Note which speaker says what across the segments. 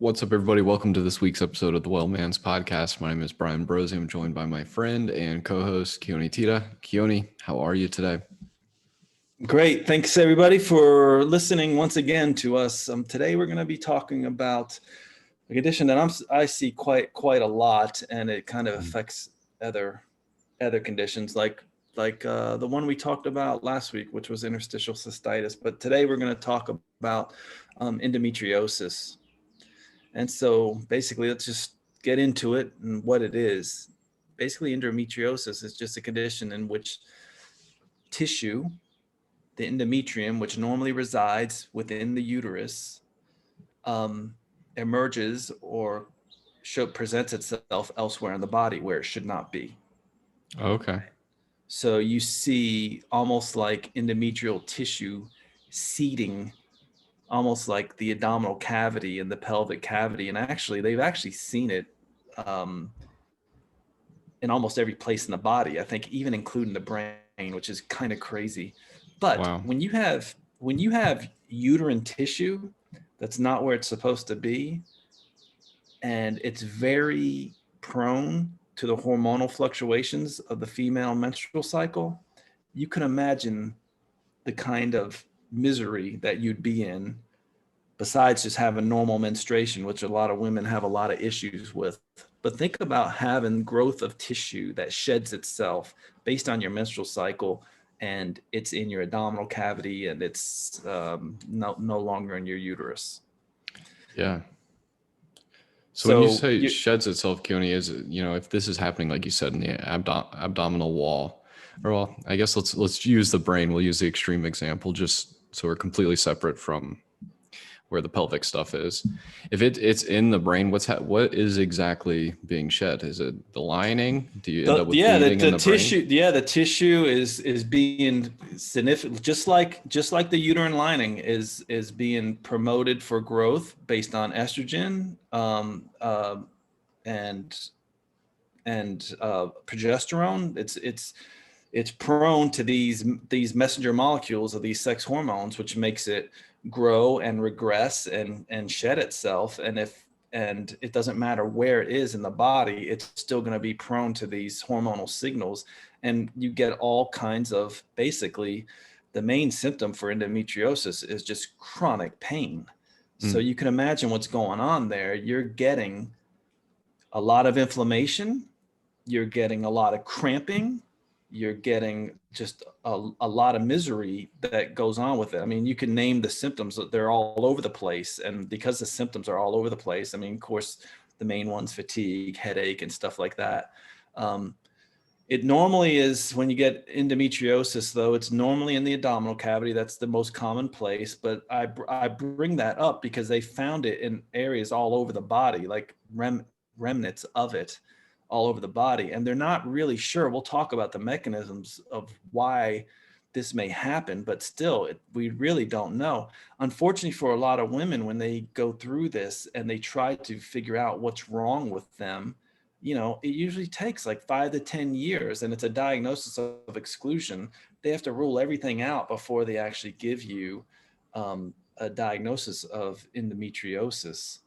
Speaker 1: What's up, everybody? Welcome to this week's episode of the Well Man's Podcast. My name is Brian Brosey. I'm joined by my friend and co-host Keoni Tita. Keoni, how are you today?
Speaker 2: Great. Thanks, everybody, for listening once again to us. Today, we're going to be talking about a condition that I see quite a lot, and it kind of affects other conditions like the one we talked about last week, which was interstitial cystitis. But today, we're going to talk about endometriosis. And so basically, let's just get into it and what it is. Basically, endometriosis is just a condition in which tissue, the endometrium, which normally resides within the uterus, emerges or presents itself elsewhere in the body where it should not be.
Speaker 1: Okay.
Speaker 2: So you see almost like endometrial tissue seeding, almost like the abdominal cavity and the pelvic cavity. And actually, they've actually seen it in almost every place in the body, I think, even including the brain, which is kind of crazy. But
Speaker 1: wow.
Speaker 2: when you have uterine tissue that's not where it's supposed to be, and it's very prone to the hormonal fluctuations of the female menstrual cycle, you can imagine the kind of misery that you'd be in, besides just having normal menstruation, which a lot of women have a lot of issues with. But think about having growth of tissue that sheds itself based on your menstrual cycle, and it's in your abdominal cavity, and it's no longer in your uterus.
Speaker 1: Yeah. So when you say it sheds itself, Keoni, is it, if this is happening, like you said, in the abdominal wall, or well, I guess let's use the brain. We'll use the extreme example, just so we're completely separate from where the pelvic stuff is. If it's in the brain, what is exactly being shed? Is it the lining? Do you end up with bleeding in the
Speaker 2: tissue?
Speaker 1: brain?
Speaker 2: Yeah, the tissue is being significant, just like the uterine lining is being promoted for growth based on estrogen and progesterone. It's prone to these messenger molecules of these sex hormones, which makes it grow and regress and shed itself. And it doesn't matter where it is in the body, it's still going to be prone to these hormonal signals. And you get all kinds of, basically, the main symptom for endometriosis is just chronic pain. So you can imagine what's going on there. You're getting a lot of inflammation. You're getting a lot of cramping. You're getting just a lot of misery that goes on with it. I mean, you can name the symptoms, they're all over the place. And because the symptoms are all over the place, I mean, of course, the main ones, fatigue, headache, and stuff like that. It normally is, when you get endometriosis, though, it's normally in the abdominal cavity. That's the most common place. But I bring that up because they found it in areas all over the body, like remnants of it all over the body, and they're not really sure. We'll talk about the mechanisms of why this may happen, but still, we really don't know. Unfortunately, for a lot of women, when they go through this and they try to figure out what's wrong with them, it usually takes like 5 to 10 years, and it's a diagnosis of exclusion. They have to rule everything out before they actually give you a diagnosis of endometriosis.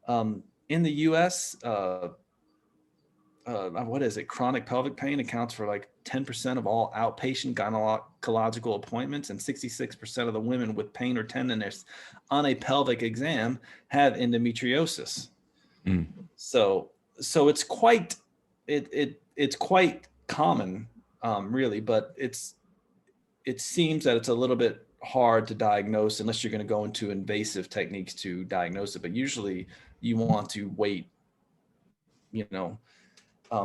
Speaker 2: In the U.S., what is it? Chronic pelvic pain accounts for like 10% of all outpatient gynecological appointments, and 66% of the women with pain or tenderness on a pelvic exam have endometriosis. So it's quite common, really, but it seems that it's a little bit hard to diagnose unless you're going to go into invasive techniques to diagnose it. But usually, you want to wait,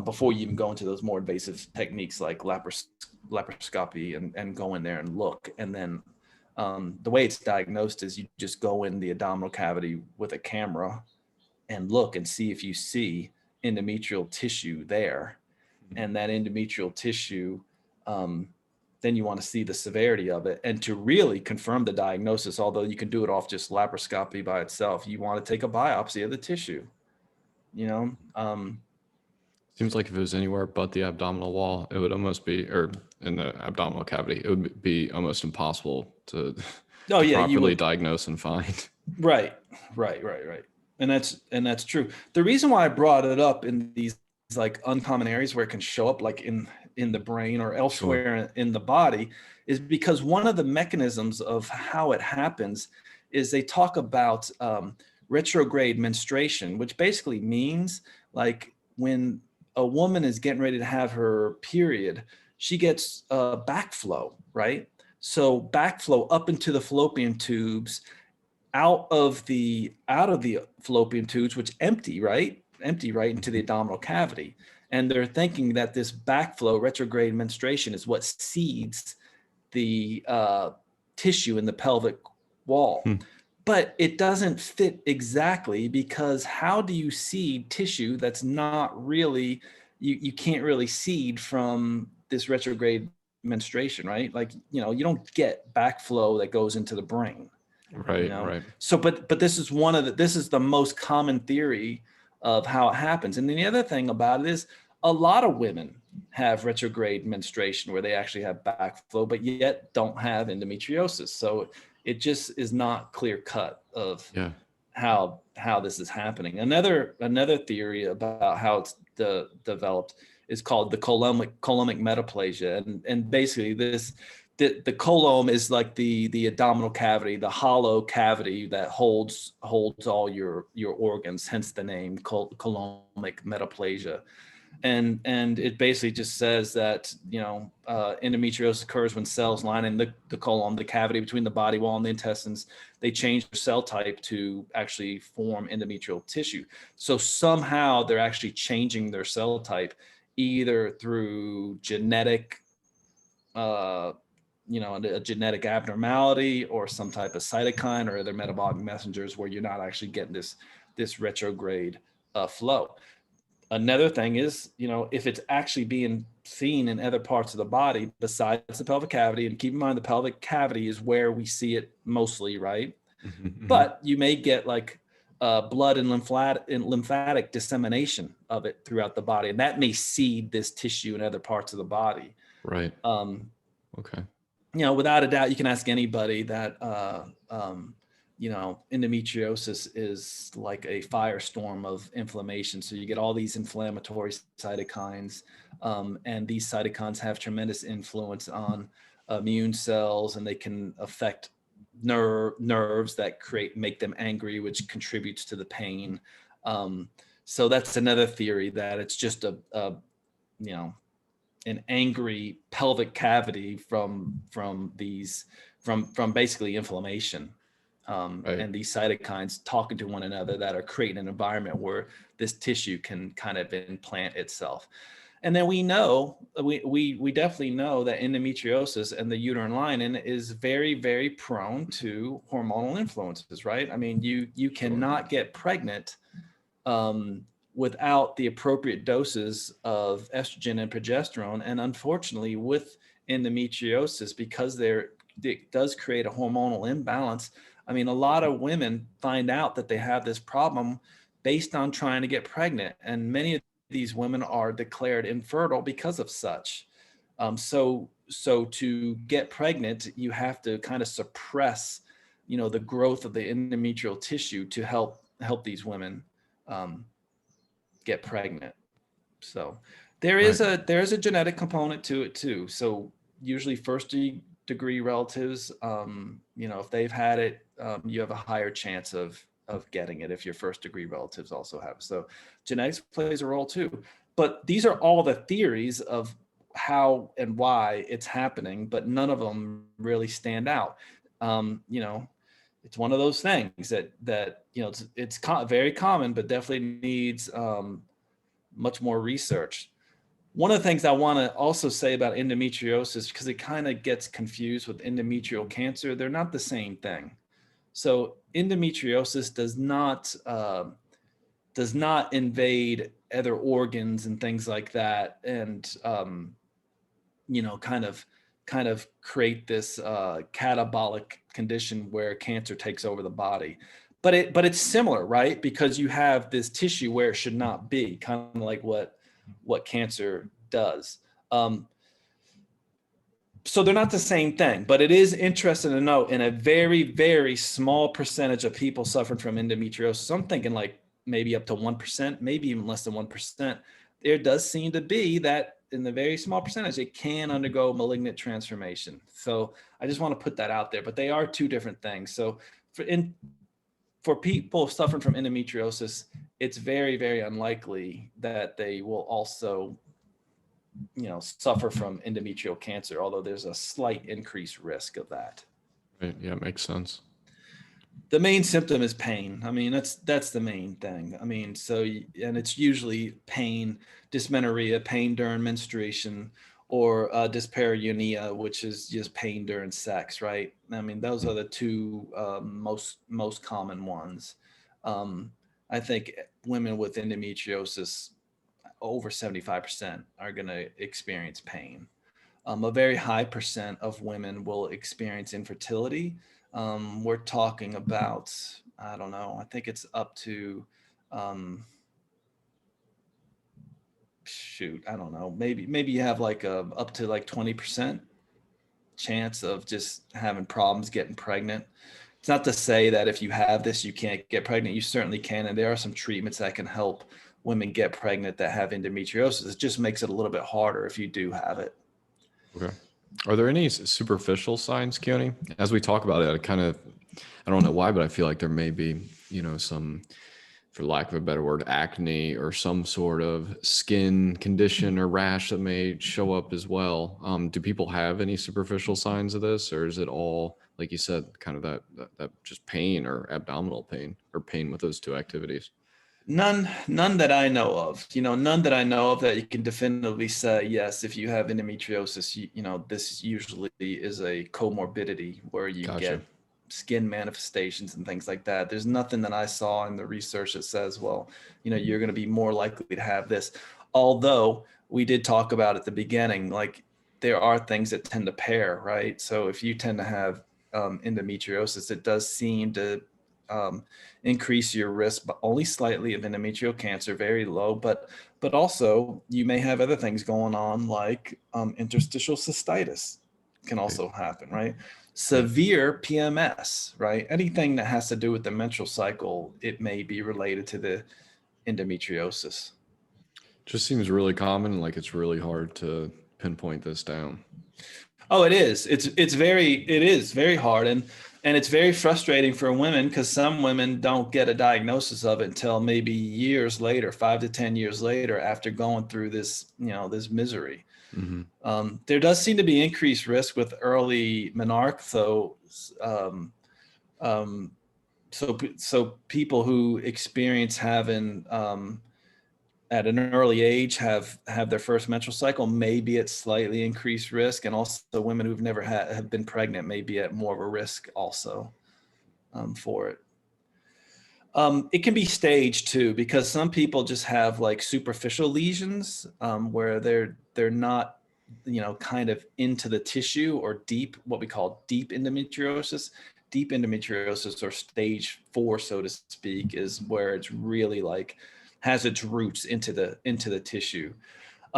Speaker 2: before you even go into those more invasive techniques like laparoscopy and go in there and look. And then the way it's diagnosed is you just go in the abdominal cavity with a camera and look and see if you see endometrial tissue there. And that endometrial tissue, then you want to see the severity of it. And to really confirm the diagnosis, although you can do it off just laparoscopy by itself, you want to take a biopsy of the tissue.
Speaker 1: Seems like if it was anywhere but the abdominal wall, it would almost be, or in the abdominal cavity, it would be almost impossible to properly diagnose and find.
Speaker 2: Right. And that's true. The reason why I brought it up in these like uncommon areas where it can show up, like in the brain or elsewhere in the body, is because one of the mechanisms of how it happens is they talk about retrograde menstruation, which basically means like when a woman is getting ready to have her period, she gets backflow, right? So backflow up into the fallopian tubes, out of the fallopian tubes, which empty right into the abdominal cavity. And they're thinking that this backflow, retrograde menstruation, is what seeds the tissue in the pelvic wall. But it doesn't fit exactly, because how do you seed tissue that's not really, you can't really seed from this retrograde menstruation, right? Like, you don't get backflow that goes into the brain.
Speaker 1: Right, right.
Speaker 2: So, but this is this is the most common theory of how it happens. And then the other thing about it is a lot of women have retrograde menstruation where they actually have backflow, but yet don't have endometriosis. So it just is not clear cut of how this is happening. Another theory about how it's developed is called the coulombic metaplasia, and basically the colon is like the abdominal cavity, the hollow cavity that holds all your organs, hence the name coulombic metaplasia. And it basically just says that endometriosis occurs when cells lining the colon, the cavity between the body wall and the intestines, they change their cell type to actually form endometrial tissue. So somehow they're actually changing their cell type, either through genetic a genetic abnormality or some type of cytokine or other metabolic messengers, where you're not actually getting this retrograde flow. Another thing is, if it's actually being seen in other parts of the body besides the pelvic cavity, and keep in mind the pelvic cavity is where we see it mostly, right? But you may get like blood and lymphatic dissemination of it throughout the body, and that may seed this tissue in other parts of the body.
Speaker 1: Right. Okay.
Speaker 2: Without a doubt, you can ask anybody that, endometriosis is like a firestorm of inflammation. So you get all these inflammatory cytokines, and these cytokines have tremendous influence on immune cells, and they can affect nerves that make them angry, which contributes to the pain. So that's another theory, that it's just an angry pelvic cavity from basically inflammation, and these cytokines talking to one another that are creating an environment where this tissue can kind of implant itself. And then we definitely know that endometriosis and the uterine lining is very, very prone to hormonal influences, right? I mean, you cannot get pregnant without the appropriate doses of estrogen and progesterone. And unfortunately, with endometriosis, because it does create a hormonal imbalance, I mean, a lot of women find out that they have this problem based on trying to get pregnant. And many of these women are declared infertile because of such. So to get pregnant, you have to kind of suppress, the growth of the endometrial tissue to help these women get pregnant. So there's a genetic component to it too. So usually first degree relatives, if they've had it, you have a higher chance of getting it if your first degree relatives also have it. So genetics plays a role too. But these are all the theories of how and why it's happening, but none of them really stand out. It's one of those things that it's very common, but definitely needs much more research. One of the things I want to also say about endometriosis, because it kind of gets confused with endometrial cancer, they're not the same thing. So endometriosis does not invade other organs and things like that, and kind of create this catabolic condition where cancer takes over the body. But it's similar, right? Because you have this tissue where it should not be, kind of like what cancer does. So they're not the same thing, but it is interesting to note in a very, very small percentage of people suffering from endometriosis, I'm thinking like maybe up to 1%, maybe even less than 1%, there does seem to be that in the very small percentage, it can undergo malignant transformation. So I just want to put that out there, but they are two different things. So for people suffering from endometriosis, it's very, very unlikely that they will also suffer from endometrial cancer, although there's a slight increased risk of that.
Speaker 1: Right. Yeah, it makes sense.
Speaker 2: The main symptom is pain. I mean, that's the main thing. I mean, and it's usually pain, dysmenorrhea, pain during menstruation, or dyspareunia, which is just pain during sex, right? I mean, those are the two most common ones. I think women with endometriosis, over 75% are going to experience pain. A very high percent of women will experience infertility. We're talking about, I don't know, I think it's up to, I don't know, maybe you have like up to like 20% chance of just having problems getting pregnant. It's not to say that if you have this, you can't get pregnant. You certainly can. And there are some treatments that can help women get pregnant that have endometriosis. It just makes it a little bit harder if you do have it.
Speaker 1: Okay. Are there any superficial signs, Keoni? As we talk about it, I don't know why, but I feel like there may be, some, for lack of a better word, acne or some sort of skin condition or rash that may show up as well. Do people have any superficial signs of this, or is it all, like you said, kind of that just pain or abdominal pain or pain with those two activities?
Speaker 2: None that I know of. None that I know of that you can definitively say, yes, if you have endometriosis, this usually is a comorbidity where you
Speaker 1: Gotcha.
Speaker 2: get skin manifestations and things like that. There's nothing that I saw in the research that says, well, you're going to be more likely to have this. Although we did talk about at the beginning, like there are things that tend to pair, right? So if you tend to have endometriosis, it does seem to increase your risk, but only slightly, of endometrial cancer, very low. But also you may have other things going on, like interstitial cystitis can also happen, right? Severe PMS, right? Anything that has to do with the menstrual cycle, it may be related to the endometriosis.
Speaker 1: Just seems really common. Like it's really hard to pinpoint this down.
Speaker 2: Oh, it is. It is very hard, and it's very frustrating for women because some women don't get a diagnosis of it until maybe years later, 5 to 10 years later, after going through this, this misery.
Speaker 1: Mm-hmm.
Speaker 2: There does seem to be increased risk with early menarche, though. So people who experience having at an early age have their first menstrual cycle may be at slightly increased risk, and also women who've never have been pregnant may be at more of a risk also for it. It can be staged too, because some people just have like superficial lesions where they're not, kind of into the tissue, or deep, what we call deep endometriosis. Deep endometriosis, or stage 4, so to speak, is where it's really like has its roots into the tissue.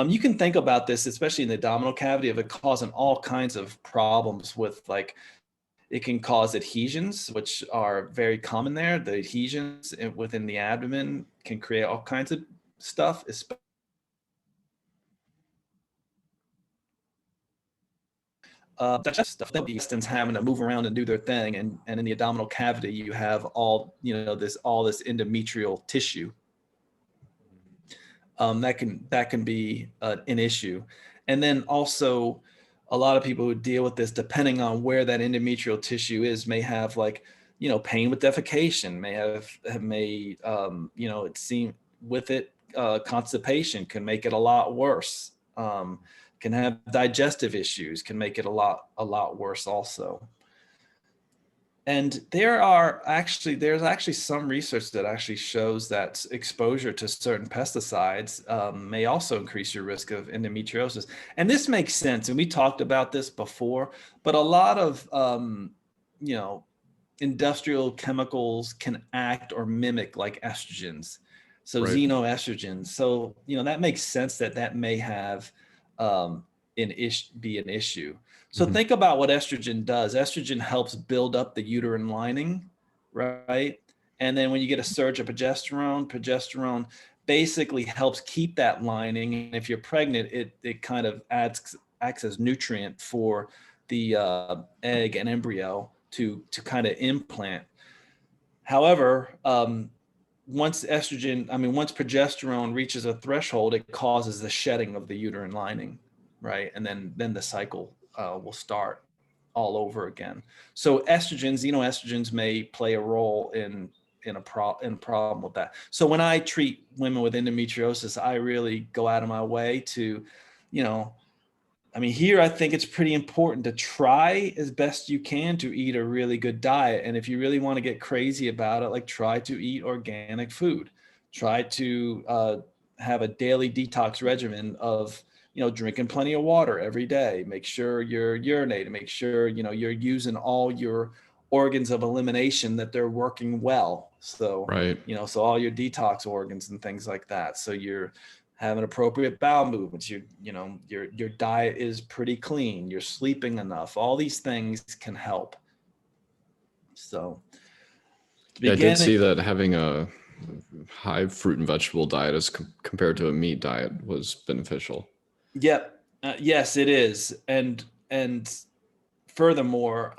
Speaker 2: You can think about this, especially in the abdominal cavity, of it causing all kinds of problems with, like, it can cause adhesions, which are very common there. The adhesions within the abdomen can create all kinds of stuff, stuff that intestines having to move around and do their thing, and in the abdominal cavity you have all this endometrial tissue. That can be an issue. And then also, a lot of people who deal with this, depending on where that endometrial tissue is, may have, like, pain with defecation, it seem with it, constipation can make it a lot worse. Can have digestive issues, can make it a lot worse also. And there's actually some research that actually shows that exposure to certain pesticides may also increase your risk of endometriosis. And this makes sense. And we talked about this before, but a lot of, industrial chemicals can act or mimic like estrogens. So right. Xenoestrogens. So, that makes sense that may have be an issue. So think about what estrogen does. Estrogen helps build up the uterine lining, right? And then when you get a surge of progesterone basically helps keep that lining. And if you're pregnant, it kind of acts as nutrient for the egg and embryo to kind of implant. However, once progesterone reaches a threshold, it causes the shedding of the uterine lining, right? And then the cycle will start all over again. So xenoestrogens may play a role in a problem with that. So when I treat women with endometriosis, I really go out of my way to, here I think it's pretty important to try as best you can to eat a really good diet. And if you really want to get crazy about it, like try to eat organic food. Try to have a daily detox regimen of, drinking plenty of water every day. Make sure you're urinating. Make sure, you're using all your organs of elimination, that they're working well. So,
Speaker 1: right.
Speaker 2: So all your detox organs and things like that. So you're having appropriate bowel movements, your diet is pretty clean, you're sleeping enough. All these things can help. So
Speaker 1: I did see that having a high fruit and vegetable diet as compared to a meat diet was beneficial.
Speaker 2: Yep. Yes, it is. And furthermore,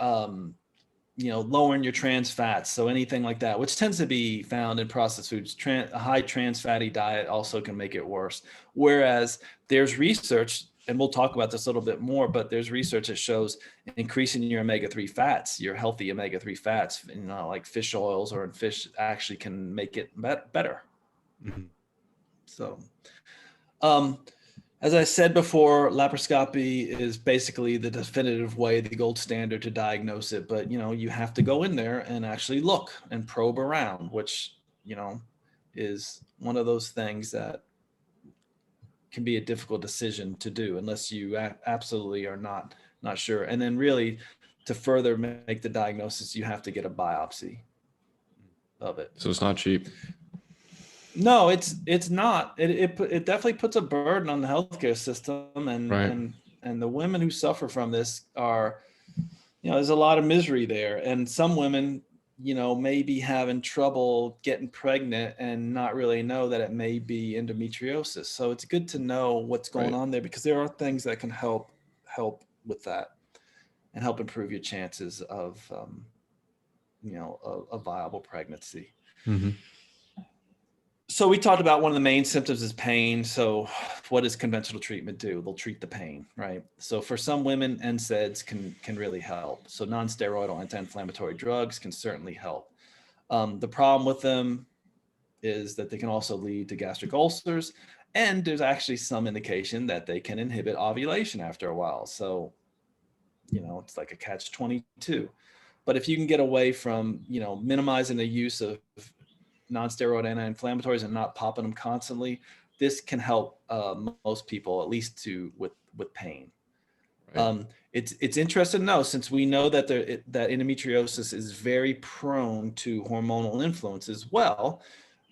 Speaker 2: lowering your trans fats. So anything like that, which tends to be found in processed foods, a high trans fatty diet also can make it worse. Whereas there's research, and we'll talk about this a little bit more, but there's research that shows increasing your omega-3 fats, your healthy omega-3 fats, like fish oils or in fish, actually can make it better. Mm-hmm. So, as I said before, laparoscopy is basically the definitive way, the gold standard to diagnose it. But, you have to go in there and actually look and probe around, which, is one of those things that can be a difficult decision to do unless you absolutely are not sure. And then really to further make the diagnosis, you have to get a biopsy of it.
Speaker 1: So it's not cheap.
Speaker 2: No, it's not. It definitely puts a burden on the healthcare system, and
Speaker 1: right.
Speaker 2: and the women who suffer from this are, there's a lot of misery there, and some women, may be having trouble getting pregnant and not really know that it may be endometriosis. So it's good to know what's going on there, because there are things that can help with that and help improve your chances of, a viable pregnancy.
Speaker 1: Mm-hmm.
Speaker 2: So we talked about one of the main symptoms is pain. So what does conventional treatment do? They'll treat the pain, right? So for some women, NSAIDs can really help. So non-steroidal anti-inflammatory drugs can certainly help. The problem with them is that they can also lead to gastric ulcers, and there's actually some indication that they can inhibit ovulation after a while. So, it's like a catch-22. But if you can get away from, minimizing the use of non-steroid anti-inflammatories and not popping them constantly, this can help most people, at least with pain. Right. It's interesting to know, since we know that that endometriosis is very prone to hormonal influences. Well,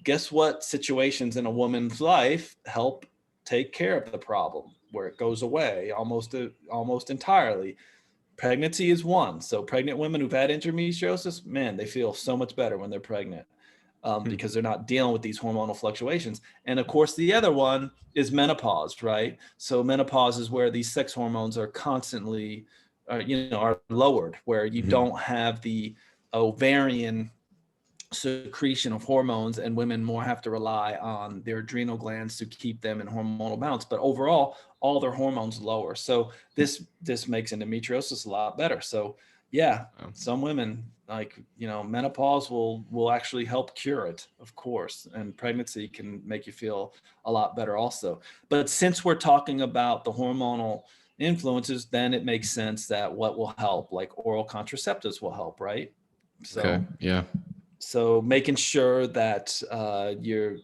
Speaker 2: guess what situations in a woman's life help take care of the problem, where it goes away almost entirely? Pregnancy is one. So pregnant women who've had endometriosis, man, they feel so much better when they're pregnant. Because they're not dealing with these hormonal fluctuations. And of course, the other one is menopause, right? So menopause is where these sex hormones are constantly, are lowered, where you don't have the ovarian secretion of hormones, and women more have to rely on their adrenal glands to keep them in hormonal balance. But overall, all their hormones lower. So this makes endometriosis a lot better. So yeah, some women, like, menopause will actually help cure it, of course, and pregnancy can make you feel a lot better also. But since we're talking about the hormonal influences, then it makes sense that what will help, like oral contraceptives, will help, right? So,
Speaker 1: okay. Yeah.
Speaker 2: So making sure that you're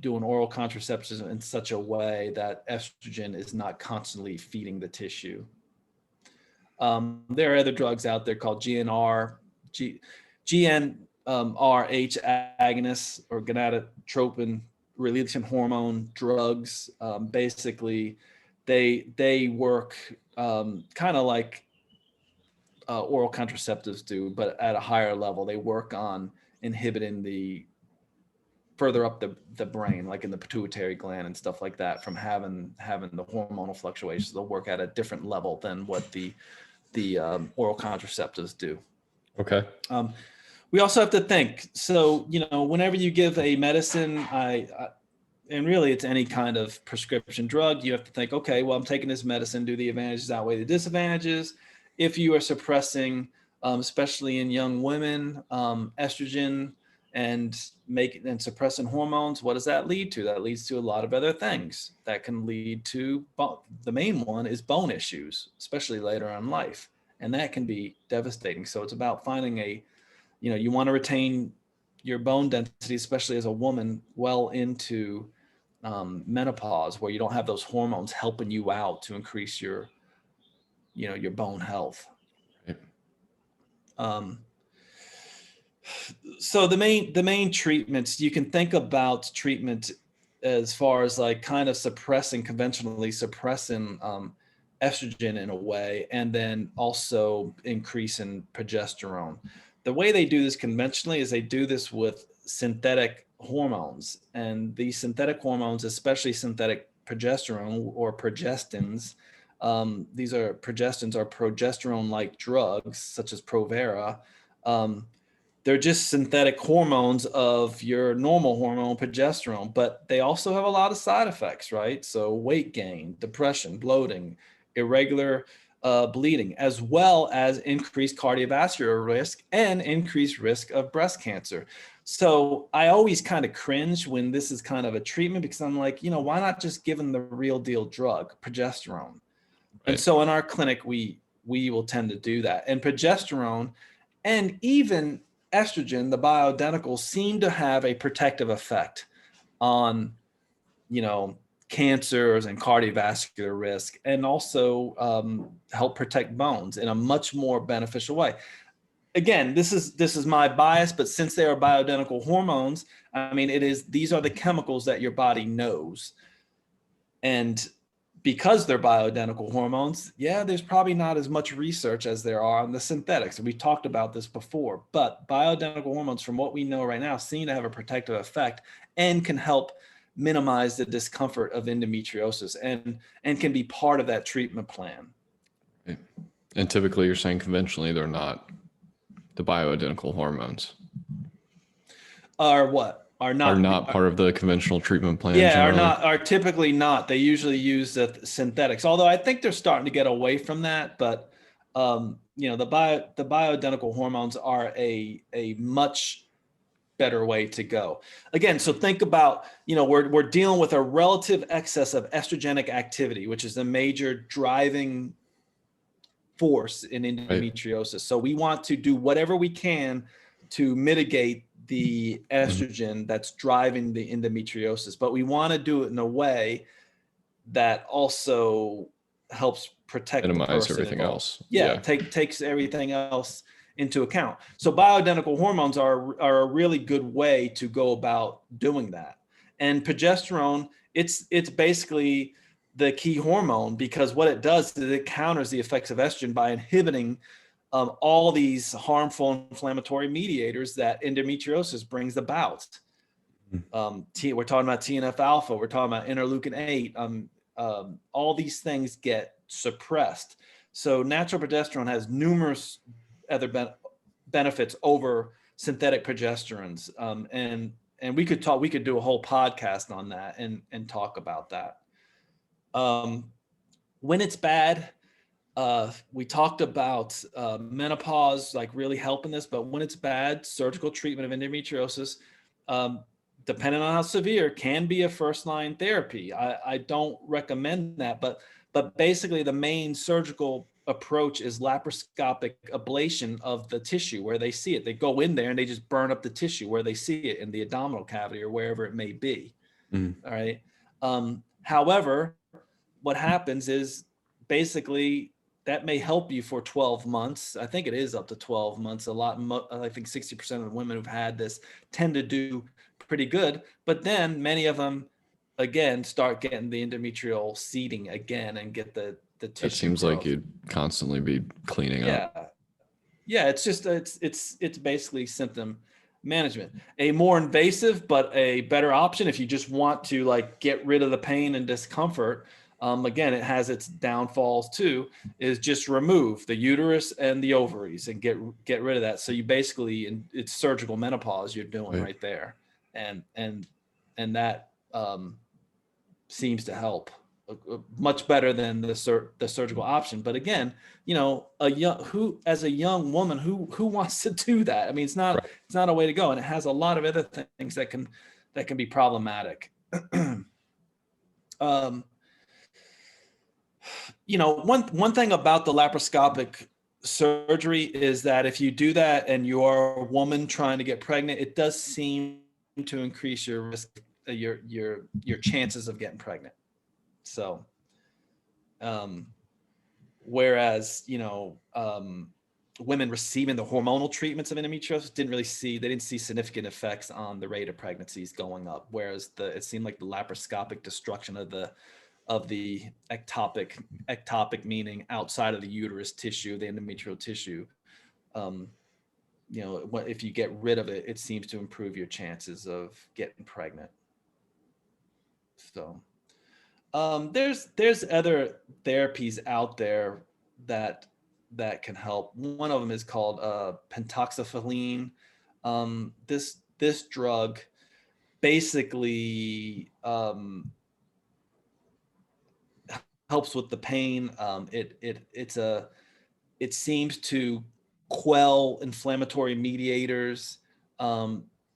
Speaker 2: doing oral contraceptives in such a way that estrogen is not constantly feeding the tissue. There are other drugs out there called GnRH agonists, or gonadotropin releasing hormone drugs. Basically, they work kind of like oral contraceptives do, but at a higher level. They work on inhibiting the further up the brain, like in the pituitary gland and stuff like that, from having the hormonal fluctuations. They'll work at a different level than what the oral contraceptives do.
Speaker 1: Okay.
Speaker 2: We also have to think. So, whenever you give a medicine, and really it's any kind of prescription drug, you have to think, okay, well, I'm taking this medicine. Do the advantages outweigh the disadvantages? If you are suppressing, especially in young women, estrogen and suppressing hormones, what does that lead to? That leads to a lot of other things. That can lead to, the main one is bone issues, especially later on in life. And that can be devastating. So it's about finding you want to retain your bone density, especially as a woman, well into menopause, where you don't have those hormones helping you out to increase your bone health. Right. So the main treatments, you can think about treatment as far as like kind of conventionally suppressing estrogen in a way, and then also increasing progesterone. The way they do this conventionally is they do this with synthetic hormones, and these synthetic hormones, especially synthetic progesterone or progestins, these are progesterone-like drugs such as Provera. They're just synthetic hormones of your normal hormone, progesterone, but they also have a lot of side effects, right? So weight gain, depression, bloating, irregular bleeding, as well as increased cardiovascular risk and increased risk of breast cancer. So I always kind of cringe when this is kind of a treatment, because I'm like, why not just give them the real deal drug, progesterone? Right. And so in our clinic, we will tend to do that. And progesterone and even estrogen, the bioidenticals, seem to have a protective effect on, cancers and cardiovascular risk, and also help protect bones in a much more beneficial way. Again, this is my bias, but since they are bioidentical hormones, these are the chemicals that your body knows. And because they're bioidentical hormones, there's probably not as much research as there are on the synthetics. And we talked about this before, but bioidentical hormones, from what we know right now, seem to have a protective effect and can help minimize the discomfort of endometriosis and can be part of that treatment plan.
Speaker 1: And typically you're saying conventionally they're not the bioidentical hormones.
Speaker 2: Are what? Are not
Speaker 1: part of the conventional treatment plan.
Speaker 2: Yeah, are typically not. They usually use the synthetics, although I think they're starting to get away from that. But the bioidentical hormones are a much better way to go. Again, so think about, we're dealing with a relative excess of estrogenic activity, which is the major driving force in endometriosis. Right. So we want to do whatever we can to mitigate the estrogen that's driving the endometriosis, but we want to do it in a way that also helps protect
Speaker 1: minimize
Speaker 2: the person
Speaker 1: everything
Speaker 2: involved.
Speaker 1: else.
Speaker 2: Takes everything else into account. So bioidentical hormones are a really good way to go about doing that. And progesterone, it's basically the key hormone, because what it does is it counters the effects of estrogen by inhibiting all these harmful inflammatory mediators that endometriosis brings about. We're talking about TNF alpha, we're talking about interleukin 8. All these things get suppressed. So natural progesterone has numerous other benefits over synthetic progesterones. And we could do a whole podcast on that and talk about that. When it's bad, we talked about menopause, like really helping this, but when it's bad, surgical treatment of endometriosis, depending on how severe, can be a first-line therapy. I don't recommend that, but basically the main surgical approach is laparoscopic ablation of the tissue where they see it. They go in there and they just burn up the tissue where they see it in the abdominal cavity or wherever it may be. All right. However, what happens is basically that may help you for 12 months. I think it is up to 12 months. I think 60% of the women who've had this tend to do pretty good, but then many of them again, start getting the endometrial seeding again and get the tissue.
Speaker 1: It seems
Speaker 2: growth.
Speaker 1: like you'd constantly be cleaning up.
Speaker 2: Yeah, it's just it's basically symptom management. A more invasive but a better option if you just want to like get rid of the pain and discomfort. Again, it has its downfalls too. Is just remove the uterus and the ovaries and get rid of that. So you basically, it's surgical menopause you're doing right there, and that seems to help much better than the surgical option. But again, you know, as a young woman who wants to do that? I mean, it's not a way to go, and it has a lot of other things that can be problematic. You know, one thing about the laparoscopic surgery is that if you do that and you are a woman trying to get pregnant, it does seem to increase your risk, your chances of getting pregnant. So, whereas, you know, women receiving the hormonal treatments of endometriosis didn't see significant effects on the rate of pregnancies going up. Whereas it seemed like the laparoscopic destruction of the ectopic meaning outside of the uterus tissue, the endometrial tissue, you know, if you get rid of it, it seems to improve your chances of getting pregnant. So, there's other therapies out there that can help. One of them is called Pentoxophiline. This drug basically helps with the pain. It seems to quell inflammatory mediators.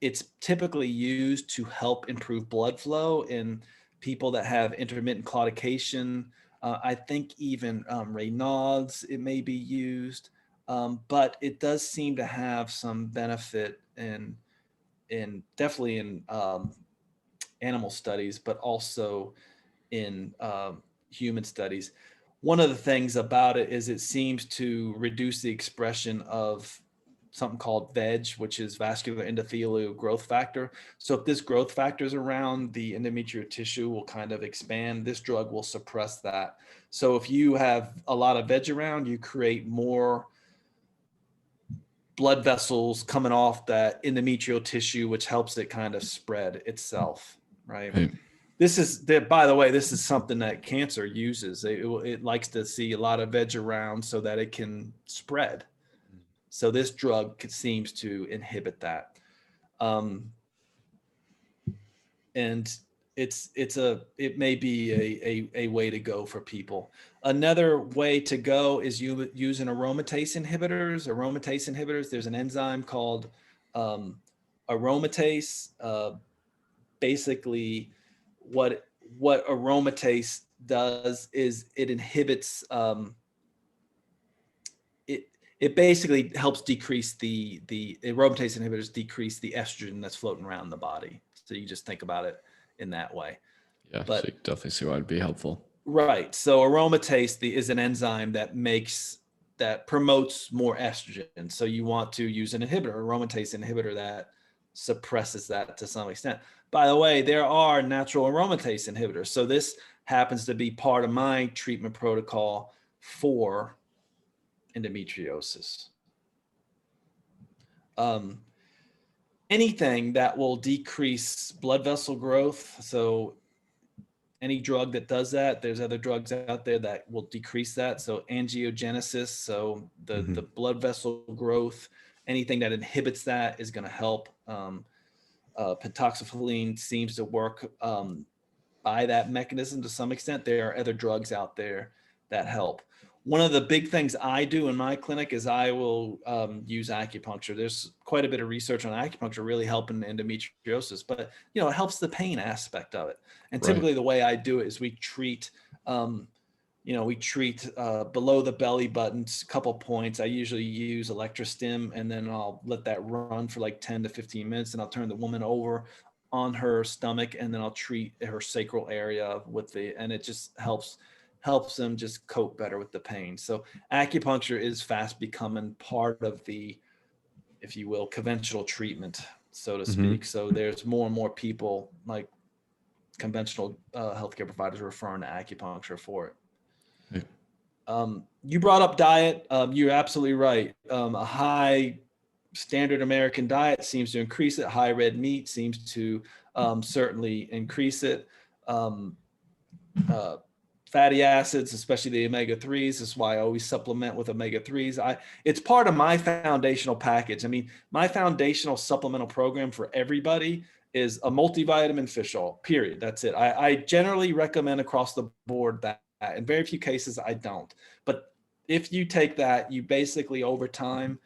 Speaker 2: It's typically used to help improve blood flow in people that have intermittent claudication. I think even Raynaud's, it may be used, but it does seem to have some benefit in definitely in animal studies, but also in human studies. One of the things about it is it seems to reduce the expression of something called VEG, which is vascular endothelial growth factor. So if this growth factor is around, the endometrial tissue will kind of expand. This drug will suppress that. So if you have a lot of VEG around, you create more blood vessels coming off that endometrial tissue, which helps it kind of spread itself, right? By the way, this is something that cancer uses. It likes to see a lot of veg around so that it can spread. So this drug seems to inhibit that. And it may be a way to go for people. Another way to go is using aromatase inhibitors. There's an enzyme called aromatase. Basically, what aromatase does is it inhibits it basically helps decrease the aromatase inhibitors decrease the estrogen that's floating around the body. So you just think about it in that way.
Speaker 1: Yeah, but so you definitely see why it'd be helpful.
Speaker 2: Right. So aromatase is an enzyme that promotes more estrogen. So you want to use an inhibitor, aromatase inhibitor, that suppresses that to some extent. By the way, there are natural aromatase inhibitors. So this happens to be part of my treatment protocol for endometriosis. Anything that will decrease blood vessel growth. So any drug that does that, there's other drugs out there that will decrease that. So angiogenesis, so the blood vessel growth, anything that inhibits that is going to help. Pentoxophiline seems to work by that mechanism to some extent. There are other drugs out there that help. One of the big things I do in my clinic is I will use acupuncture. There's quite a bit of research on acupuncture really helping endometriosis, but you know, it helps the pain aspect of it. And typically the way I do it is we treat below the belly button, a couple points. I usually use electrostim, and then I'll let that run for like 10 to 15 minutes, and I'll turn the woman over on her stomach, and then I'll treat her sacral area and it just helps them just cope better with the pain. So acupuncture is fast becoming part of the, if you will, conventional treatment, so to speak. So there's more and more people like conventional healthcare providers are referring to acupuncture for it.
Speaker 1: Yeah.
Speaker 2: You brought up diet. You're absolutely right. A high standard American diet seems to increase it. High red meat seems to certainly increase it. Fatty acids, especially the omega-3s. This is why I always supplement with omega-3s. It's part of my foundational package. I mean, my foundational supplemental program for everybody is a multivitamin fish oil, period. That's it. I generally recommend across the board that. In very few cases, I don't. But if you take that, you basically over time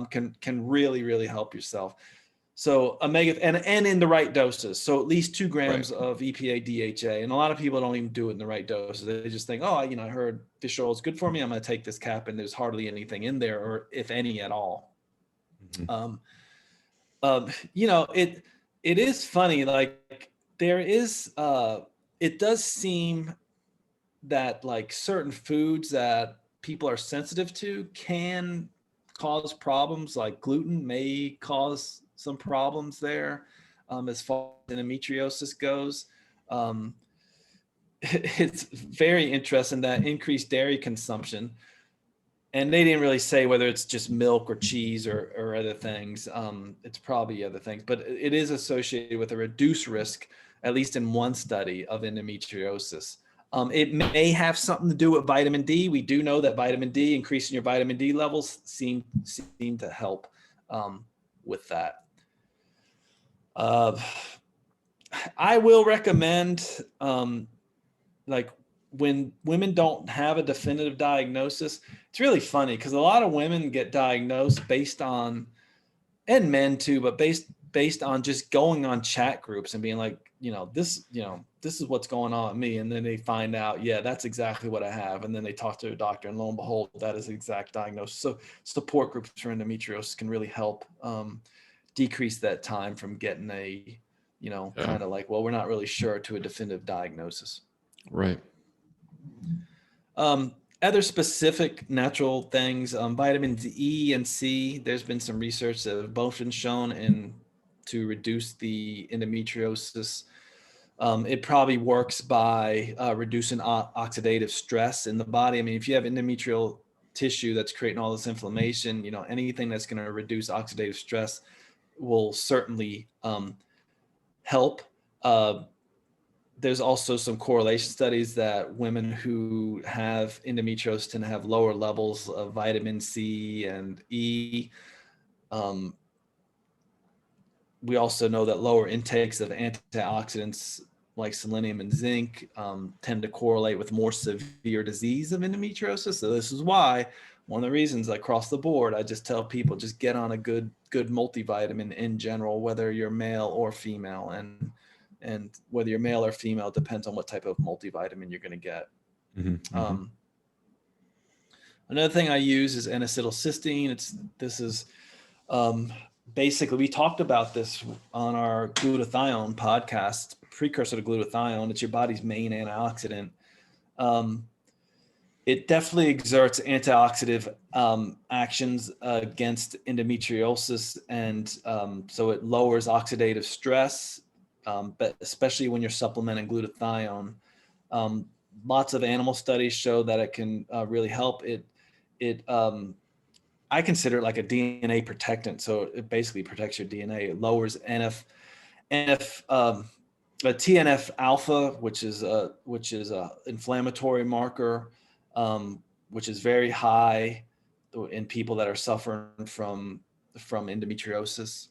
Speaker 2: can really, really help yourself. So omega and in the right doses. So at least 2 grams of EPA DHA. And a lot of people don't even do it in the right doses. They just think, oh, I heard fish oil is good for me. I'm going to take this cap, and there's hardly anything in there, or if any at all. Mm-hmm. It is funny. Like there is, it does seem that like certain foods that people are sensitive to can cause problems. Like gluten may cause some problems there as far as endometriosis goes. It's very interesting that increased dairy consumption, and they didn't really say whether it's just milk or cheese or other things. It's probably other things, but it is associated with a reduced risk, at least in one study, of endometriosis. It may have something to do with vitamin D. We do know that vitamin D, increasing your vitamin D levels, seem to help with that. I will recommend, like when women don't have a definitive diagnosis, it's really funny because a lot of women get diagnosed based on, and men too, but based on just going on chat groups and being like, this is what's going on with me. And then they find out, yeah, that's exactly what I have. And then they talk to a doctor, and lo and behold, that is the exact diagnosis. So support groups for endometriosis can really help decrease that time from getting a, kind of like, well, we're not really sure, to a definitive diagnosis.
Speaker 1: Right.
Speaker 2: Other specific natural things, vitamins E and C, there's been some research that have both been shown to reduce the endometriosis. It probably works by reducing oxidative stress in the body. I mean, if you have endometrial tissue that's creating all this inflammation, anything that's going to reduce oxidative stress will certainly help. There's also some correlation studies that women who have endometriosis tend to have lower levels of vitamin C and E. We also know that lower intakes of antioxidants like selenium and zinc tend to correlate with more severe disease of endometriosis. So this is why one of the reasons across the board, I just tell people, just get on a good multivitamin in general, whether you're male or female. And whether you're male or female depends on what type of multivitamin you're going to get. Mm-hmm. Another thing I use is N-acetylcysteine. This is basically, we talked about this on our glutathione podcast, precursor to glutathione. It's your body's main antioxidant. It definitely exerts antioxidant actions against endometriosis, and so it lowers oxidative stress. But especially when you're supplementing glutathione, lots of animal studies show that it can really help. I consider it like a DNA protectant. So it basically protects your DNA. It lowers TNF alpha, which is a inflammatory marker, which is very high in people that are suffering from endometriosis.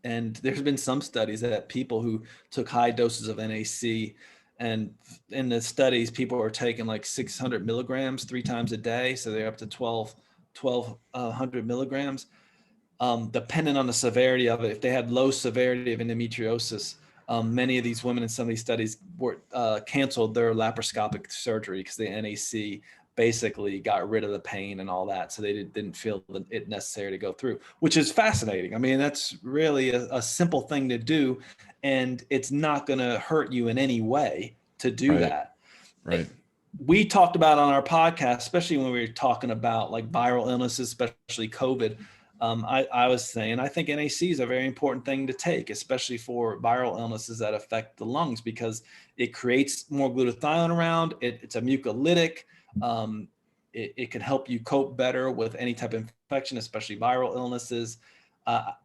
Speaker 2: And there's been some studies that people who took high doses of NAC, and in the studies, people are taking like 600 milligrams 3 times a day. So they're up to 1,200 milligrams, depending on the severity of it. If they had low severity of endometriosis, many of these women in some of these studies were canceled their laparoscopic surgery because the NAC basically got rid of the pain and all that. So they didn't feel it necessary to go through, which is fascinating. I mean, that's really a simple thing to do, and it's not going to hurt you in any way to do that.
Speaker 1: Right.
Speaker 2: We talked about on our podcast, especially when we were talking about like viral illnesses, especially COVID, I was saying, I think NAC is a very important thing to take, especially for viral illnesses that affect the lungs, because it creates more glutathione around. It's a mucolytic. It can help you cope better with any type of infection, especially viral illnesses.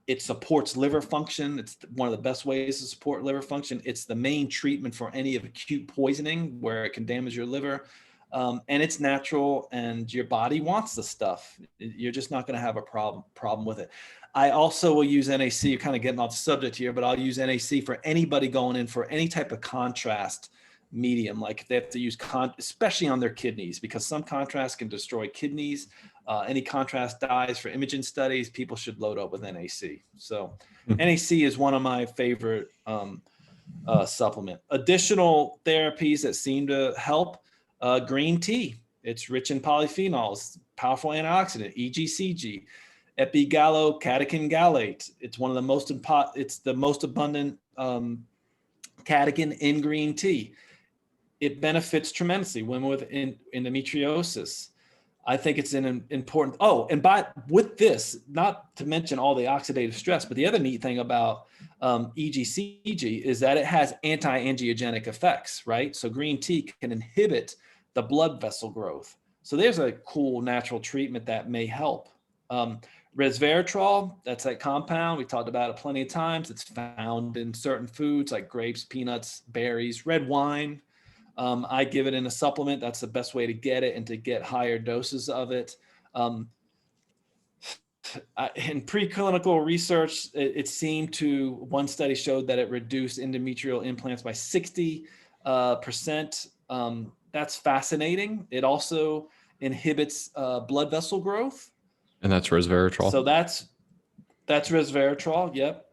Speaker 2: It supports liver function. It's one of the best ways to support liver function. It's the main treatment for any of acute poisoning where it can damage your liver. And it's natural, and your body wants the stuff. You're just not going to have a problem with it. I also will use NAC. You're kind of getting off the subject here, but I'll use NAC for anybody going in for any type of contrast medium, like if they have to use especially on their kidneys, because some contrast can destroy kidneys. Any contrast dyes for imaging studies, people should load up with NAC. So NAC is one of my favorite supplement. Additional therapies that seem to help. Green tea, it's rich in polyphenols, powerful antioxidant, EGCG, epigallocatechin gallate. It's one of the most it's the most abundant catechin in green tea. It benefits tremendously women with endometriosis. I think it's an important. Oh, and with this, not to mention all the oxidative stress, but the other neat thing about EGCG is that it has anti-angiogenic effects, right? So green tea can inhibit the blood vessel growth. So there's a cool natural treatment that may help. Resveratrol, that's that compound. We talked about it plenty of times. It's found in certain foods like grapes, peanuts, berries, red wine. I give it in a supplement. That's the best way to get it and to get higher doses of it. In preclinical research, it seemed one study showed that it reduced endometrial implants by 60%. That's fascinating. It also inhibits blood vessel growth.
Speaker 1: And that's resveratrol.
Speaker 2: So that's resveratrol. Yep.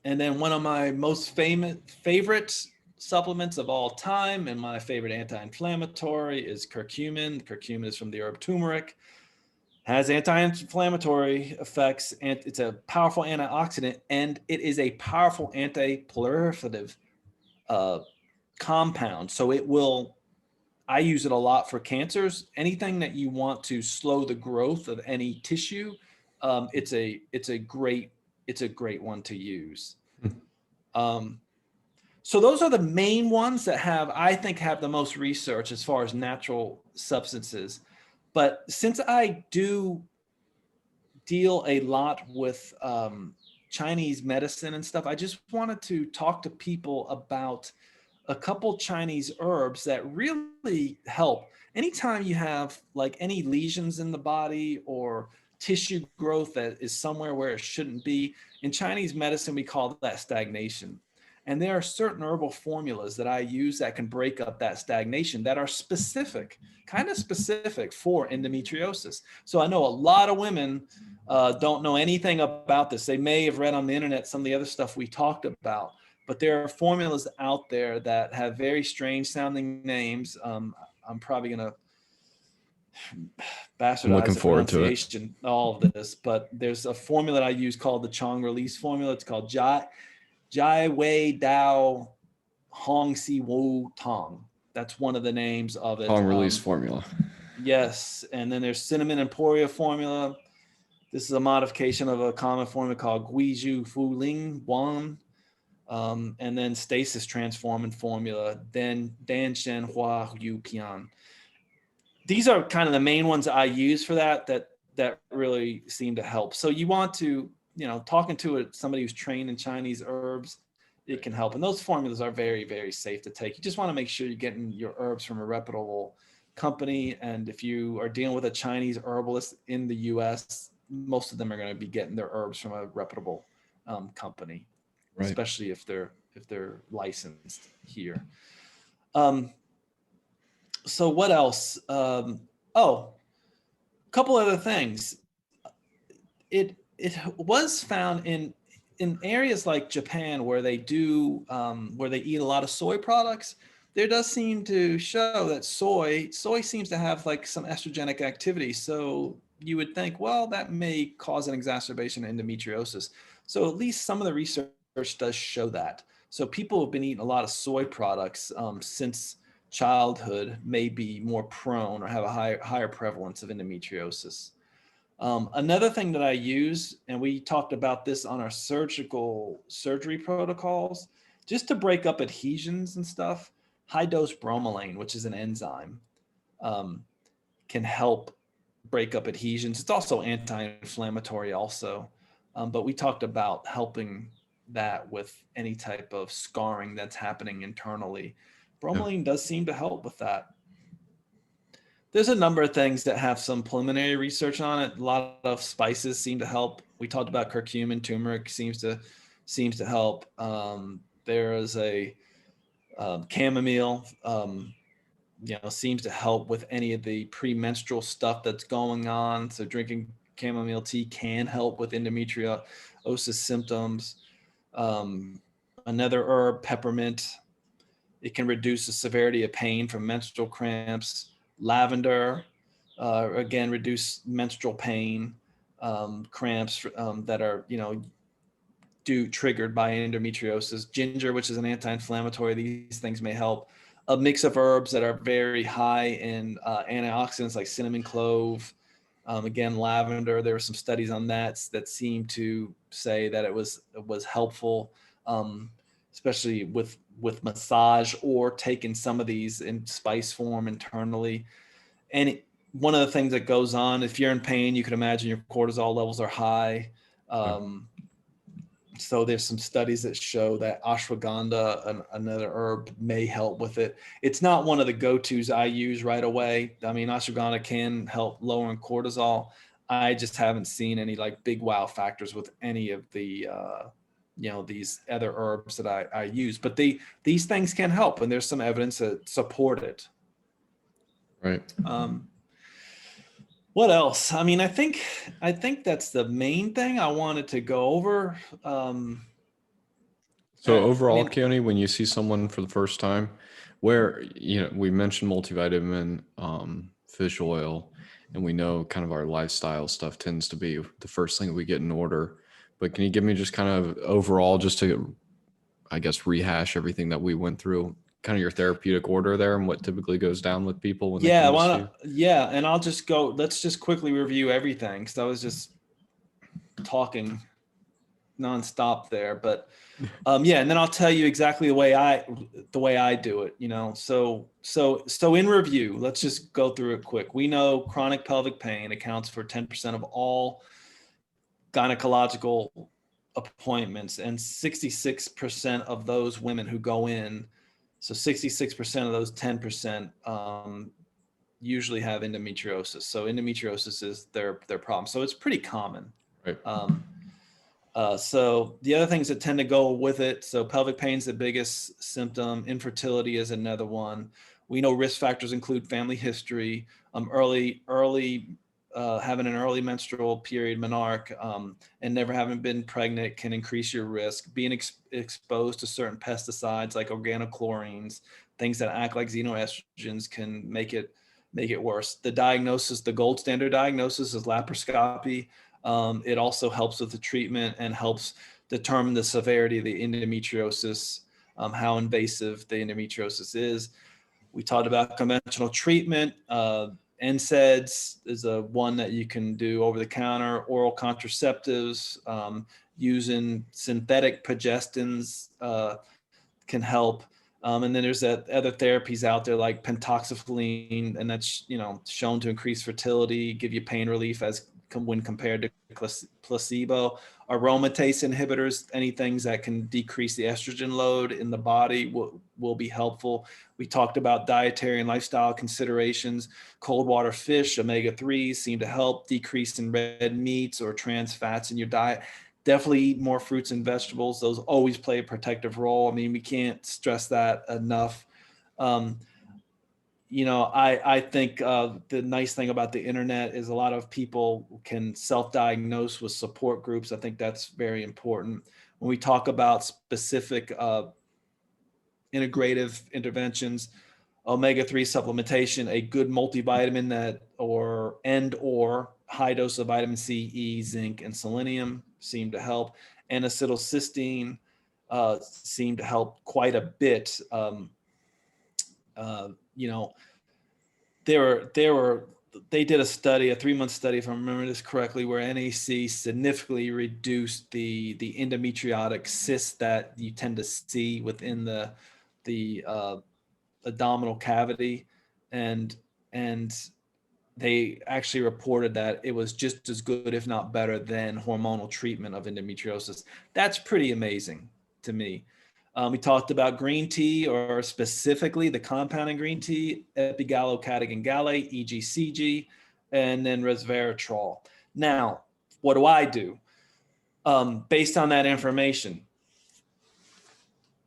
Speaker 2: And then one of my most favorite supplements of all time, and my favorite anti-inflammatory, is curcumin. Curcumin is from the herb turmeric. Has anti-inflammatory effects, and it's a powerful antioxidant, and it is a powerful anti-proliferative compound. So I use it a lot for cancers. Anything that you want to slow the growth of any tissue, it's a great one to use. So those are the main ones that I think have the most research as far as natural substances. But since I do deal a lot with Chinese medicine and stuff, I just wanted to talk to people about a couple Chinese herbs that really help. Anytime you have like any lesions in the body or tissue growth that is somewhere where it shouldn't be, in Chinese medicine, we call that stagnation. And there are certain herbal formulas that I use that can break up that stagnation that are kind of specific for endometriosis. So I know a lot of women don't know anything about this. They may have read on the internet some of the other stuff we talked about, but there are formulas out there that have very strange sounding names. I'm probably going to bastardize the pronunciation, all of this, but there's a formula that I use called the Chong release formula. It's called Jai Wei Dao Hong Si Wu Tong. That's one of the names of it.
Speaker 1: Chong release formula. Yes.
Speaker 2: And then there's cinnamon emporia formula. This is a modification of a common formula called Guizhu Fu Ling Wan. And then stasis transforming formula, then Dan Shen Hua Yu Pian. These are kind of the main ones I use for that really seem to help. So you want to, talking to somebody who's trained in Chinese herbs, it can help. And those formulas are very, very safe to take. You just want to make sure you're getting your herbs from a reputable company. And if you are dealing with a Chinese herbalist in the US, most of them are going to be getting their herbs from a reputable company, right, especially if they're licensed here. So what else? A couple other things. It was found in areas like Japan where they eat a lot of soy products. There does seem to show that soy seems to have like some estrogenic activity. So you would think, well, that may cause an exacerbation of endometriosis. So at least some of the research does show that. So people who have been eating a lot of soy products since childhood may be more prone or have a higher prevalence of endometriosis. Another thing that I use, and we talked about this on our surgery protocols, just to break up adhesions and stuff, high dose bromelain, which is an enzyme, can help break up adhesions. It's also anti-inflammatory also. But we talked about helping that with any type of scarring that's happening internally. Bromelain does seem to help with that. There's a number of things that have some preliminary research on it. A lot of spices seem to help. We talked about curcumin, turmeric seems to help. There is a chamomile, seems to help with any of the premenstrual stuff that's going on. So drinking chamomile tea can help with endometriosis symptoms. Another herb, peppermint, it can reduce the severity of pain from menstrual cramps. Lavender, again, reduce menstrual pain, cramps that are, triggered by endometriosis. Ginger, which is an anti-inflammatory, these things may help. A mix of herbs that are very high in antioxidants like cinnamon, clove, again, lavender. There were some studies on that seem to say that it was helpful, especially with massage or taking some of these in spice form internally. And one of the things that goes on, if you're in pain, you can imagine your cortisol levels are high. So there's some studies that show that ashwagandha, another herb, may help with it. It's not one of the go-tos I use right away. I mean, ashwagandha can help lowering cortisol. I just haven't seen any like big wow factors with any of the, these other herbs that I use. But these things can help, and there's some evidence that support it.
Speaker 1: Right.
Speaker 2: What else? I mean, I think that's the main thing I wanted to go over.
Speaker 1: So overall, Keoni, when you see someone for the first time, where, we mentioned multivitamin, fish oil, and we know kind of our lifestyle stuff tends to be the first thing that we get in order. But can you give me just kind of overall, just to, I guess, rehash everything that we went through, kind of your therapeutic order there and what typically goes down with people when they come to see you?
Speaker 2: Yeah, and I'll just go, let's just quickly review everything, because I was just talking nonstop there. But and then I'll tell you exactly the way I do it, So in review, let's just go through it quick. We know chronic pelvic pain accounts for 10% of all gynecological appointments, and 66% of those women who go in, so 66% of those 10% usually have endometriosis. So endometriosis is their problem. So it's pretty common.
Speaker 1: Right.
Speaker 2: So the other things that tend to go with it, so pelvic pain is the biggest symptom. Infertility is another one. We know risk factors include family history, early having an early menstrual period, menarche, and never having been pregnant can increase your risk. Being exposed to certain pesticides like organochlorines, things that act like xenoestrogens, can make it worse. The diagnosis, the gold standard diagnosis, is laparoscopy. It also helps with the treatment and helps determine the severity of the endometriosis, how invasive the endometriosis is. We talked about conventional treatment. NSAIDs is a one that you can do over the counter. Oral contraceptives, using synthetic progestins can help. And then there's that other therapies out there like pentoxophiline, and that's shown to increase fertility, give you pain relief when compared to placebo. Aromatase inhibitors, any things that can decrease the estrogen load in the body will be helpful. We talked about dietary and lifestyle considerations. Cold water fish, omega-3s seem to help decrease in red meats or trans fats in your diet. Definitely eat more fruits and vegetables. Those always play a protective role. I mean, we can't stress that enough. I think the nice thing about the internet is a lot of people can self-diagnose with support groups. I think that's very important. When we talk about specific integrative interventions, omega-3 supplementation, a good multivitamin or high dose of vitamin C, E, zinc, and selenium seem to help. And acetylcysteine seem to help quite a bit. There were they did a study, a 3-month study, if I remember this correctly, where NAC significantly reduced the endometriotic cysts that you tend to see within the abdominal cavity, and they actually reported that it was just as good, if not better, than hormonal treatment of endometriosis. That's pretty amazing to me. We talked about green tea, or specifically the compound in green tea, epigallocatechin gallate, EGCG, and then resveratrol. Now, what do I do? Based on that information,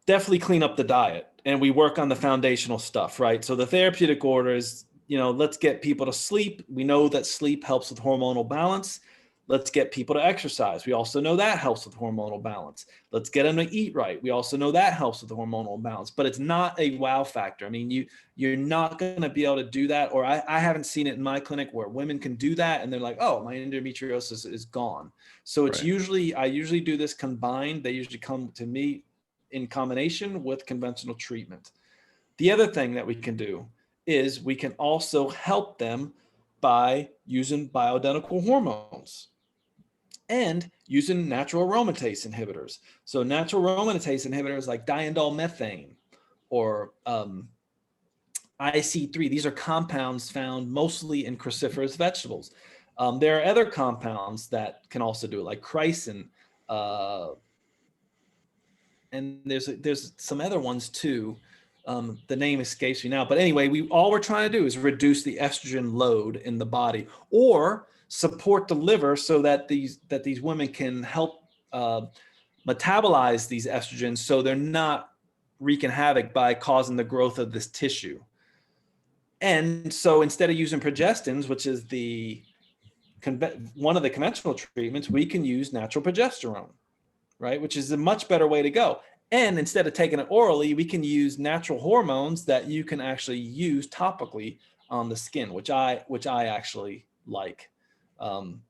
Speaker 2: definitely clean up the diet, and we work on the foundational stuff, right? So the therapeutic order is, let's get people to sleep. We know that sleep helps with hormonal balance. Let's get people to exercise. We also know that helps with hormonal balance. Let's get them to eat right. We also know that helps with the hormonal balance, but it's not a wow factor. I mean, you're not going to be able to do that, or I haven't seen it in my clinic where women can do that and they're like, oh, my endometriosis is gone. So it's I usually do this combined. They usually come to me in combination with conventional treatment. The other thing that we can do is we can also help them by using bioidentical hormones and using natural aromatase inhibitors. So natural aromatase inhibitors like diindolylmethane or IC3, these are compounds found mostly in cruciferous vegetables. There are other compounds that can also do it, like chrysin, and there's some other ones too. The name escapes me now, but anyway, all we're trying to do is reduce the estrogen load in the body, or support the liver so that these women can help metabolize these estrogens, so they're not wreaking havoc by causing the growth of this tissue. And so instead of using progestins, which is one of the conventional treatments, we can use natural progesterone, right? Which is a much better way to go. And instead of taking it orally, we can use natural hormones that you can actually use topically on the skin, which I actually like. So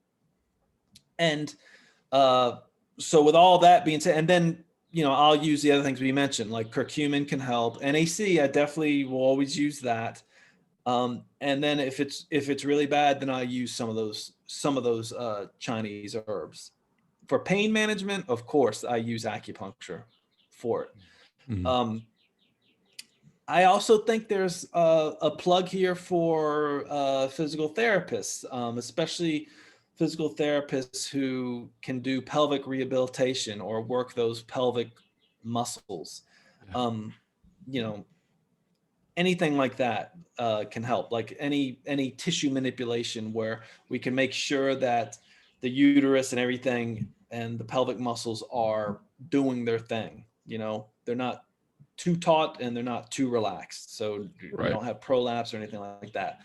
Speaker 2: with all that being said, and then, I'll use the other things we mentioned, like curcumin can help. NAC, I definitely will always use that. And then if it's really bad, then I use some of those Chinese herbs. For pain management, of course, I use acupuncture for it. Mm-hmm. I also think there's a plug here for physical therapists, especially physical therapists who can do pelvic rehabilitation or work those pelvic muscles. Anything like that can help, like any tissue manipulation where we can make sure that the uterus and everything and the pelvic muscles are doing their thing. They're not too taut and they're not too relaxed. So you don't have prolapse or anything like that.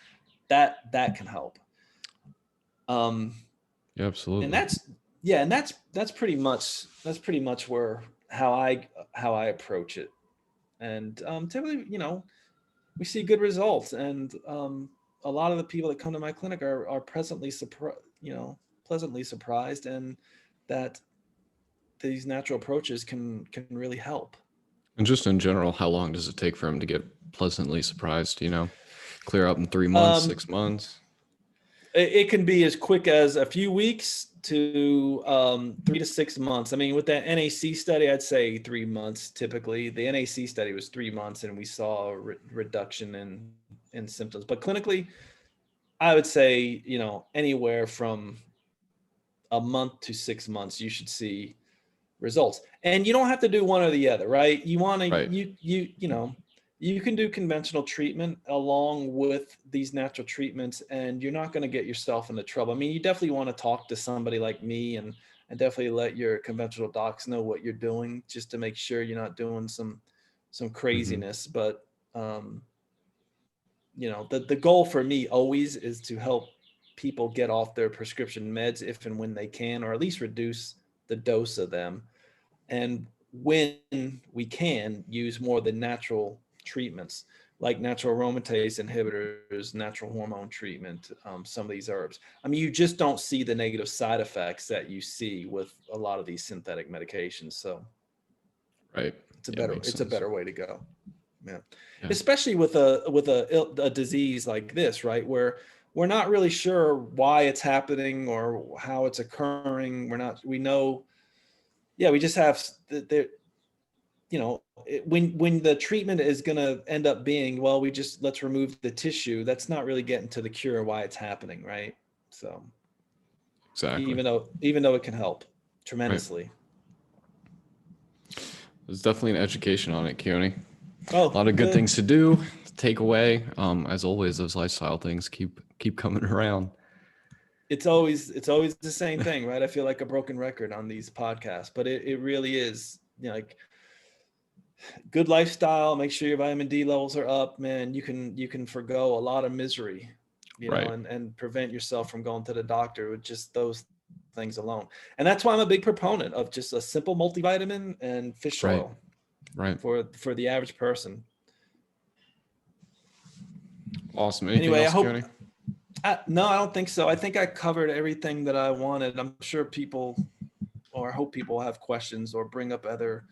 Speaker 2: That can help.
Speaker 1: Yeah, absolutely.
Speaker 2: And that's pretty much where how I approach it. And typically, we see good results, and a lot of the people that come to my clinic are pleasantly surprised, and that these natural approaches can really help.
Speaker 1: And just in general, how long does it take for him to get pleasantly surprised? Clear up in 3 months, 6 months?
Speaker 2: It can be as quick as a few weeks to 3 to 6 months. I mean, with that NAC study, I'd say 3 months typically. The NAC study was 3 months, and we saw a reduction in symptoms. But clinically, I would say, anywhere from a month to 6 months, you should see results. And you don't have to do one or the other, right? You want to, you can do conventional treatment along with these natural treatments, and you're not going to get yourself into trouble. I mean, you definitely want to talk to somebody like me and definitely let your conventional docs know what you're doing, just to make sure you're not doing some craziness. Mm-hmm. But, the goal for me always is to help people get off their prescription meds if and when they can, or at least reduce the dose of them. And when we can, use more of the natural treatments like natural aromatase inhibitors, natural hormone treatment, some of these herbs. I mean, you just don't see the negative side effects that you see with a lot of these synthetic medications. So it's a better way to go. Yeah. Especially with a disease like this, right? Where we're not really sure why it's happening or how it's occurring. We know, we just have when the treatment is going to end up being, well, let's remove the tissue. That's not really getting to the cure, why it's happening. Right. So
Speaker 1: exactly.
Speaker 2: Even though it can help tremendously.
Speaker 1: Right. There's definitely an education on it, Keoni.
Speaker 2: Oh,
Speaker 1: a lot of good things to do, to take away. As always, those lifestyle things keep coming around.
Speaker 2: It's always the same thing, right? I feel like a broken record on these podcasts, but it really is, like, good lifestyle. Make sure your vitamin D levels are up, man. You can forgo a lot of misery,
Speaker 1: right.
Speaker 2: and prevent yourself from going to the doctor with just those things alone. And that's why I'm a big proponent of just a simple multivitamin and fish oil,
Speaker 1: right,
Speaker 2: for the average person.
Speaker 1: Awesome. Anything else, Keoni?
Speaker 2: No, I don't think so. I think I covered everything that I wanted. I'm sure I hope people have questions or bring up other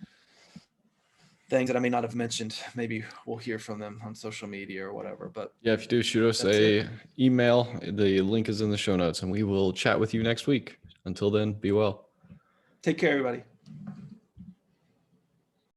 Speaker 2: things that I may not have mentioned. Maybe we'll hear from them on social media or whatever. But
Speaker 1: yeah, if you do, shoot us a email. The link is in the show notes, and we will chat with you next week. Until then, be well.
Speaker 2: Take care, everybody.